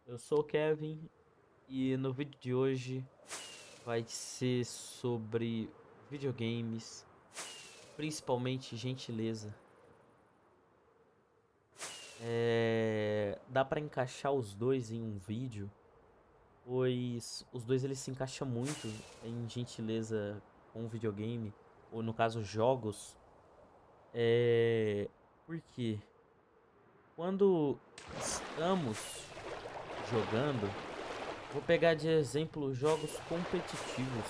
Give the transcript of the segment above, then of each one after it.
Eu sou o Kevin e no vídeo de hoje vai ser sobre videogames, principalmente gentileza. Dá pra encaixar os dois em um vídeo, pois os dois eles se encaixam muito em gentileza com videogame, ou no caso jogos. É... Por quê? Quando estamos jogando, vou pegar de exemplo jogos competitivos.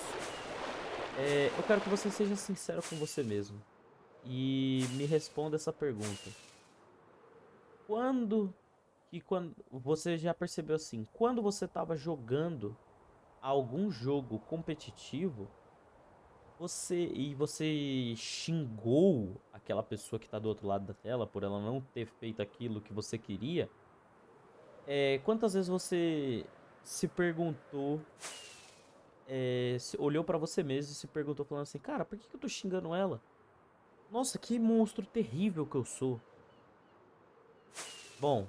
Eu quero que você seja sincero com você mesmo e me responda essa pergunta. Quando você já percebeu assim, quando você estava jogando algum jogo competitivo, você xingou aquela pessoa que está do outro lado da tela por ela não ter feito aquilo que você queria? Quantas vezes você se perguntou, olhou para você mesmo e se perguntou falando assim, cara, por que que eu tô xingando ela? Nossa, que monstro terrível que eu sou. Bom,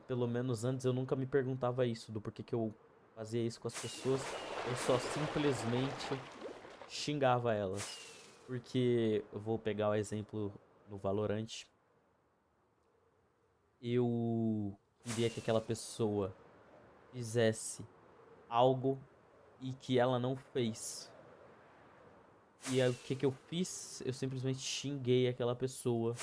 pelo menos antes, eu nunca me perguntava isso, do porquê que eu fazia isso com as pessoas. Eu só simplesmente xingava elas. Porque eu vou pegar o exemplo no Valorant. Eu queria que aquela pessoa fizesse algo e que ela não fez. E aí, o que que eu fiz? Eu simplesmente xinguei aquela pessoa.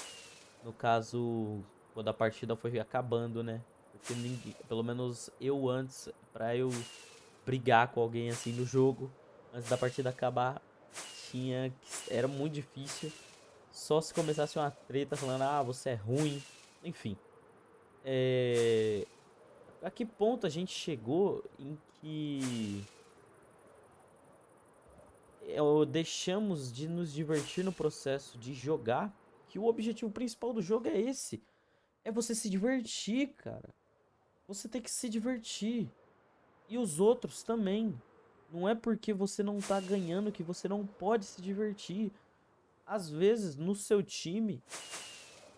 No caso, quando a partida foi acabando, né? Porque ninguém, pelo menos eu antes, pra eu brigar com alguém assim no jogo, antes da partida acabar, era muito difícil. Só se começasse uma treta falando, ah, você é ruim. Enfim. É... A que ponto a gente chegou em que deixamos de nos divertir no processo de jogar? Que o objetivo principal do jogo é esse. É você se divertir, cara. Você tem que se divertir. E os outros também. Não é porque você não tá ganhando que você não pode se divertir. Às vezes, no seu time,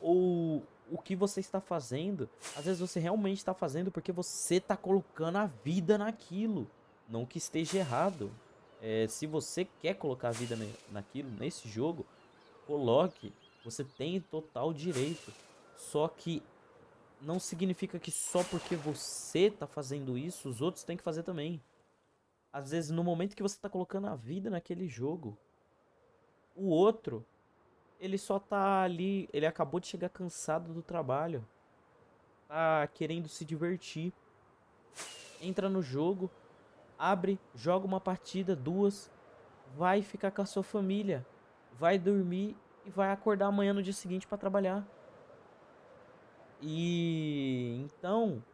ou o que você está fazendo, às vezes você realmente está fazendo porque você tá colocando a vida naquilo. Não que esteja errado. Se você quer colocar a vida naquilo, nesse jogo, coloque. Você tem total direito. Só que não significa que só porque você tá fazendo isso, os outros têm que fazer também. Às vezes, no momento que você tá colocando a vida naquele jogo, o outro, ele só tá ali, ele acabou de chegar cansado do trabalho, tá querendo se divertir. Entra no jogo, abre, joga uma partida, duas, vai ficar com a sua família, vai dormir e vai acordar amanhã no dia seguinte pra trabalhar. E então,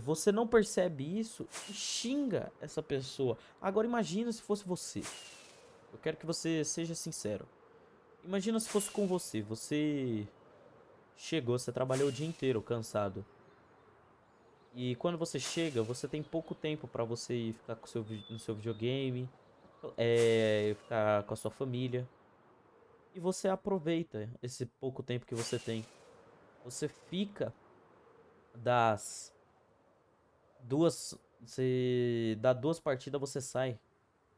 você não percebe isso e xinga essa pessoa. Agora imagina se fosse você. Eu quero que você seja sincero. Imagina se fosse com você. Você chegou, você trabalhou o dia inteiro cansado. E quando você chega, você tem pouco tempo pra você ir ficar com no seu videogame, ficar com a sua família. E você aproveita esse pouco tempo que você tem. Você fica das duas. Você dá duas partidas, você sai.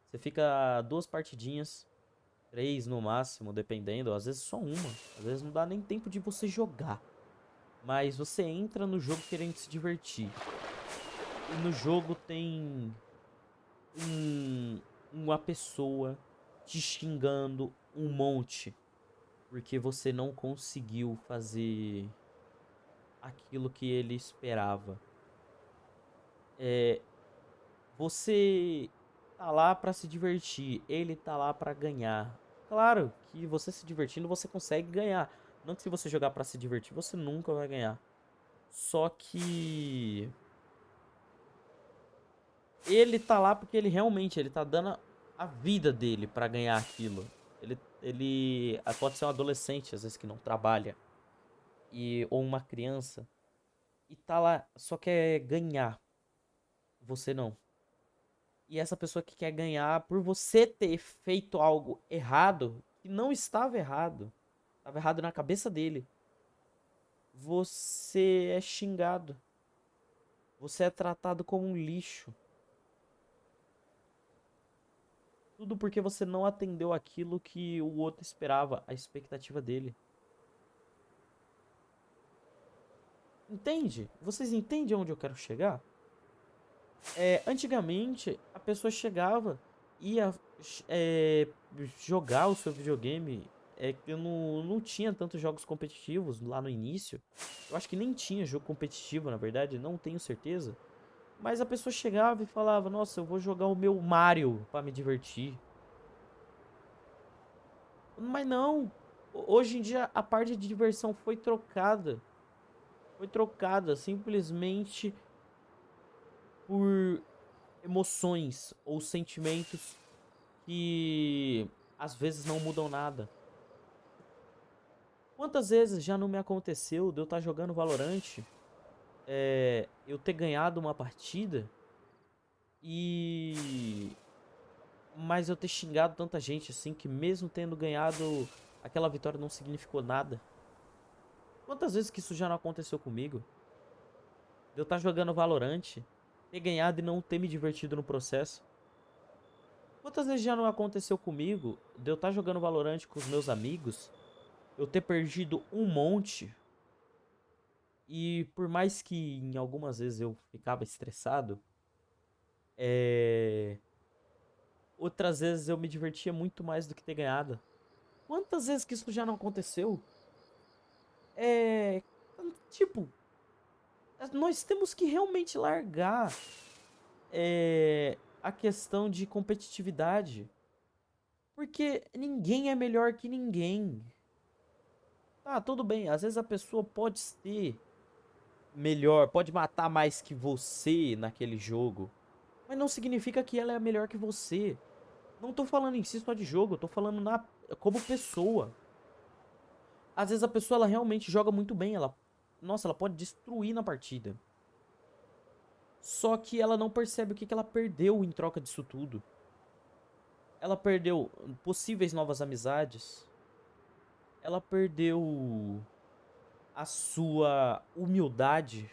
Você fica duas partidinhas, três no máximo, dependendo. Às vezes só uma. Às vezes não dá nem tempo de você jogar. Mas você entra no jogo querendo se divertir. E no jogo tem um, uma pessoa te xingando um monte. Porque você não conseguiu fazer aquilo que ele esperava. É, Você tá lá pra se divertir, ele tá lá pra ganhar. Claro que você se divertindo você consegue ganhar. Não que se você jogar pra se divertir você nunca vai ganhar. Só que ele tá lá porque ele tá dando a vida dele pra ganhar aquilo. Ele pode ser um adolescente às vezes que não trabalha ou uma criança e tá lá só quer ganhar. Você não. E essa pessoa que quer ganhar por você ter feito algo errado, que não estava errado. Estava errado na cabeça dele. você é xingado. Você é tratado como um lixo. Tudo porque você não atendeu aquilo que o outro esperava, a expectativa dele. Entende? Vocês entendem onde eu quero chegar? Antigamente, a pessoa chegava, ia jogar o seu videogame. Eu não tinha tantos jogos competitivos lá no início. Eu acho que nem tinha jogo competitivo, na verdade, não tenho certeza. Mas a pessoa chegava e falava: Nossa, eu vou jogar o meu Mario pra me divertir. Mas não. Hoje em dia a parte de diversão foi trocada. Foi trocada simplesmente por emoções ou sentimentos que às vezes não mudam nada. Quantas vezes já não me aconteceu de eu estar jogando Valorant, eu ter ganhado uma partida e mas eu ter xingado tanta gente assim que mesmo tendo ganhado aquela vitória não significou nada. Quantas vezes que isso já não aconteceu comigo? De eu estar jogando Valorant, ter ganhado e não ter me divertido no processo. Quantas vezes já não aconteceu comigo de eu estar jogando Valorant com os meus amigos, eu ter perdido um monte e por mais que em algumas vezes eu ficava estressado, é... outras vezes eu me divertia muito mais do que ter ganhado. Quantas vezes que isso já não aconteceu? É... Tipo, nós temos que realmente largar a questão de competitividade. Porque ninguém é melhor que ninguém. Tá, tudo bem. Às vezes a pessoa pode ser melhor, pode matar mais que você naquele jogo. Mas não significa que ela é melhor que você. Não tô falando em si só de jogo, eu tô falando como pessoa. Às vezes a pessoa ela realmente joga muito bem, nossa, ela pode destruir na partida. Só que ela não percebe o que ela perdeu em troca disso tudo. Ela perdeu possíveis novas amizades. Ela perdeu a sua humildade.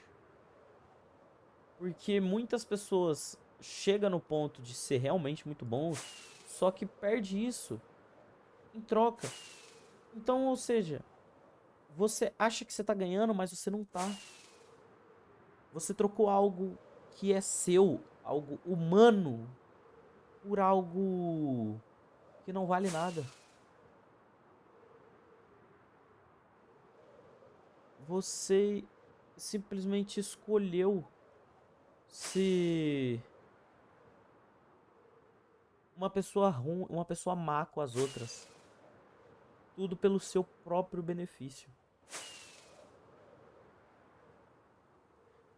Porque muitas pessoas chegam no ponto de ser realmente muito bons, só que perde isso em troca. Então, ou seja, você acha que você tá ganhando, mas você não tá. Você trocou algo que é seu, algo humano, por algo que não vale nada. Você simplesmente escolheu ser uma pessoa ruim, uma pessoa má com as outras. Tudo pelo seu próprio benefício.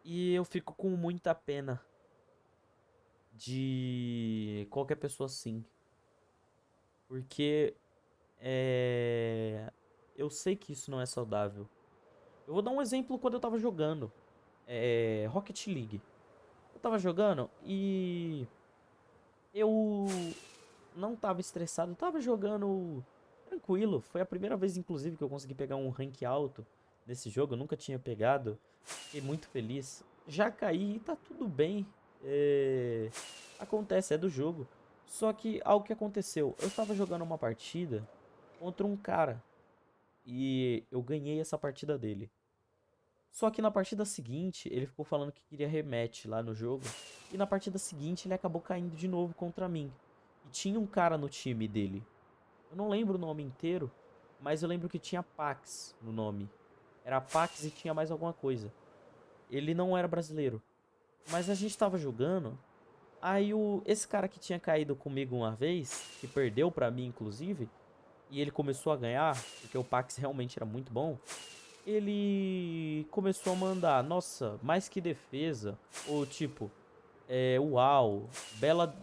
E eu fico com muita pena de qualquer pessoa assim. Porque eu sei que isso não é saudável. Eu vou dar um exemplo quando eu tava jogando. Rocket League. Eu tava jogando e eu não tava estressado, eu tava jogando tranquilo. Foi a primeira vez, inclusive, que eu consegui pegar um rank alto nesse jogo. Eu nunca tinha pegado. Fiquei muito feliz. Já caí e tá tudo bem. Acontece, é do jogo. Só que algo que aconteceu, eu tava jogando uma partida contra um cara e eu ganhei essa partida dele. Só que na partida seguinte, ele ficou falando que queria rematch lá no jogo. E na partida seguinte, ele acabou caindo de novo contra mim. E tinha um cara no time dele. Eu não lembro o nome inteiro, mas eu lembro que tinha Pax no nome. Era Pax e tinha mais alguma coisa. Ele não era brasileiro. Mas a gente tava jogando. Aí esse cara que tinha caído comigo uma vez, que perdeu pra mim inclusive, e ele começou a ganhar, porque o Pax realmente era muito bom. Ele começou a mandar, nossa, mais que defesa, ou tipo, uau,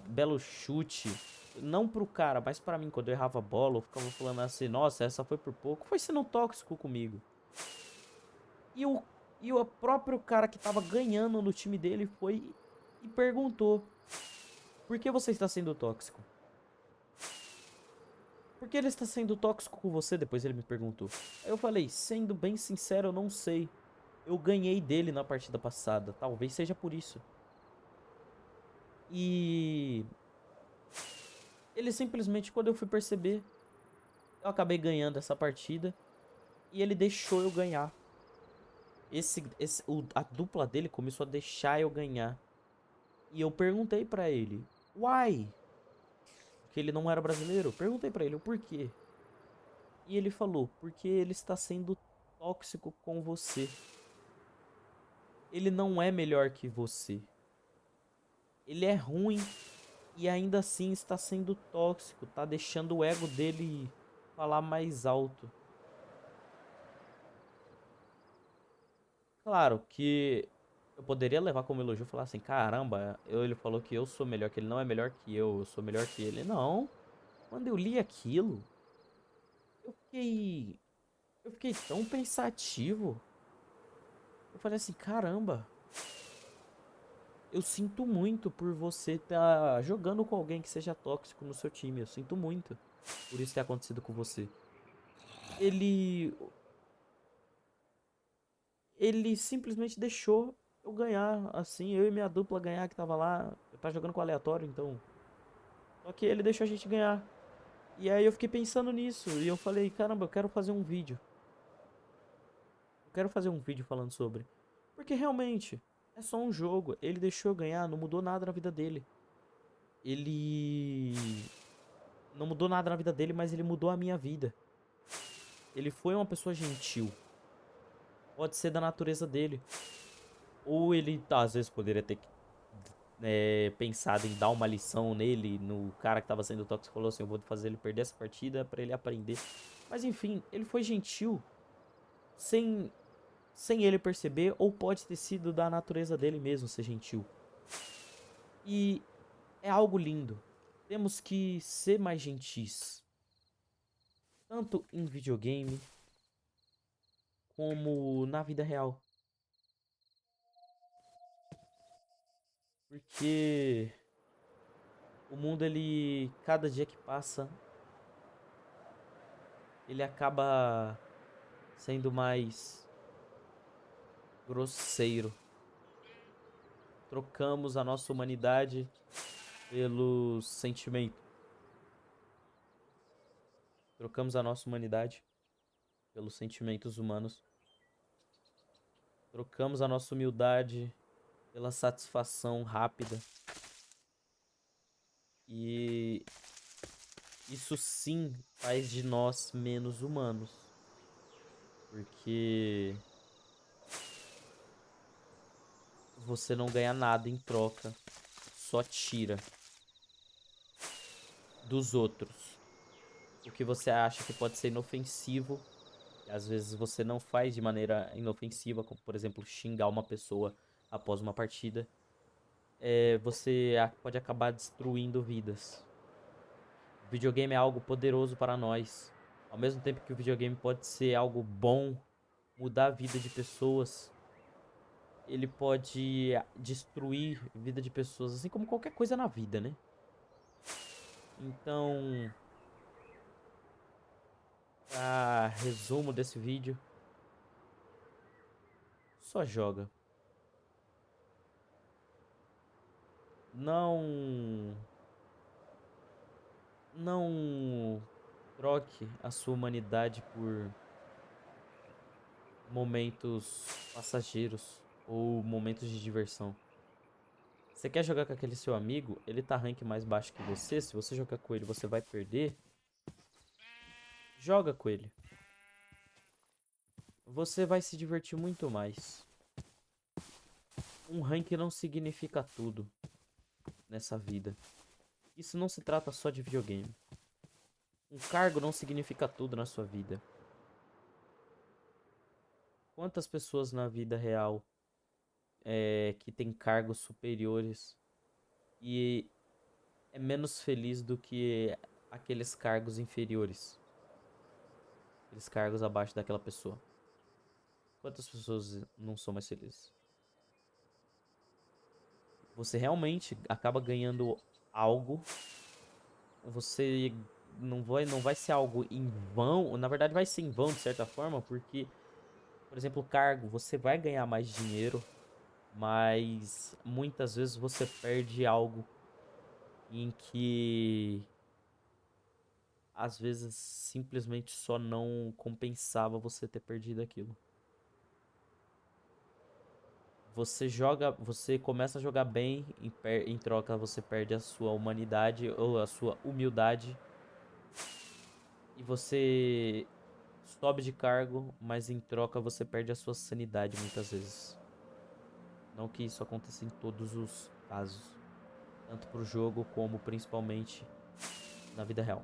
belo chute. Não pro cara, mas pra mim, quando eu errava a bola, eu ficava falando assim, nossa, essa foi por pouco. Foi sendo tóxico comigo. E o próprio cara que tava ganhando no time dele foi e perguntou: Por que você está sendo tóxico? Por que ele está sendo tóxico com você? Depois ele me perguntou. Aí eu falei: Sendo bem sincero, eu não sei. eu ganhei dele na partida passada. Talvez seja por isso. E ele simplesmente, quando eu fui perceber, eu acabei ganhando essa partida. E ele deixou eu ganhar. A dupla dele começou a deixar eu ganhar. E eu perguntei pra ele, why? Porque ele não era brasileiro. Eu perguntei pra ele o porquê. E ele falou, porque ele está sendo tóxico com você. Ele não é melhor que você. Ele é ruim e ainda assim está sendo tóxico. Tá deixando o ego dele falar mais alto. Claro que eu poderia levar como elogio e falar assim, caramba, ele falou que eu sou melhor, que ele não é melhor que eu sou melhor que ele. Não. Quando eu li aquilo, eu fiquei. Eu fiquei tão pensativo. Eu falei assim, caramba, eu sinto muito por você estar jogando com alguém que seja tóxico no seu time. Eu sinto muito por isso ter acontecido com você. Ele. Ele simplesmente deixou eu ganhar, assim, eu e minha dupla ganhar que tava lá. Eu tava jogando com aleatório, então. Só que ele deixou a gente ganhar. E aí eu fiquei pensando nisso. E eu falei, caramba, eu quero fazer um vídeo. Eu quero fazer um vídeo falando sobre. Porque realmente, é só um jogo. Ele deixou eu ganhar, não mudou nada na vida dele. Ele. Não mudou nada na vida dele, mas ele mudou a minha vida. Ele foi uma pessoa gentil. Pode ser da natureza dele. Ou ele, às vezes, poderia ter pensado em dar uma lição nele, no cara que tava sendo tóxico, falou assim, eu vou fazer ele perder essa partida pra ele aprender. Mas enfim, ele foi gentil sem, sem ele perceber, ou pode ter sido da natureza dele mesmo ser gentil. E é algo lindo. Temos que ser mais gentis. Tanto em videogame, como na vida real. Porque o mundo, ele, cada dia que passa, ele acaba sendo mais grosseiro. Trocamos a nossa humanidade pelo sentimento. Trocamos a nossa humanidade pelos sentimentos humanos. Trocamos a nossa humildade pela satisfação rápida. E isso sim faz de nós menos humanos. Porque você não ganha nada em troca, só tira dos outros o que você acha que pode ser inofensivo. E às vezes você não faz de maneira inofensiva, como por exemplo xingar uma pessoa após uma partida. Você pode acabar destruindo vidas. O videogame é algo poderoso para nós. Ao mesmo tempo que o videogame pode ser algo bom, mudar a vida de pessoas, ele pode destruir a vida de pessoas, assim como qualquer coisa na vida, né? Então, a resumo desse vídeo, só joga. Não, não troque a sua humanidade por momentos passageiros ou momentos de diversão. Você quer jogar com aquele seu amigo, ele tá rank mais baixo que você, se você jogar com ele você vai perder, joga com ele. Você vai se divertir muito mais. Um rank não significa tudo nessa vida. Isso não se trata só de videogame. Um cargo não significa tudo na sua vida. Quantas pessoas na vida real que tem cargos superiores e é menos feliz do que aqueles cargos inferiores? Aqueles cargos abaixo daquela pessoa. Quantas pessoas não são mais felizes? Você realmente acaba ganhando algo. Você não vai ser algo em vão. Na verdade vai ser em vão de certa forma, porque Por exemplo, cargo, você vai ganhar mais dinheiro, mas muitas vezes você perde algo em que às vezes simplesmente só não compensava você ter perdido aquilo. Você começa a jogar bem, em troca você perde a sua humanidade ou a sua humildade. E você sobe de cargo, mas em troca você perde a sua sanidade muitas vezes. Não que isso aconteça em todos os casos, tanto pro jogo como principalmente na vida real.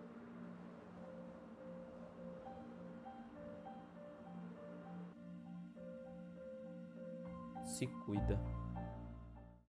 Se cuida.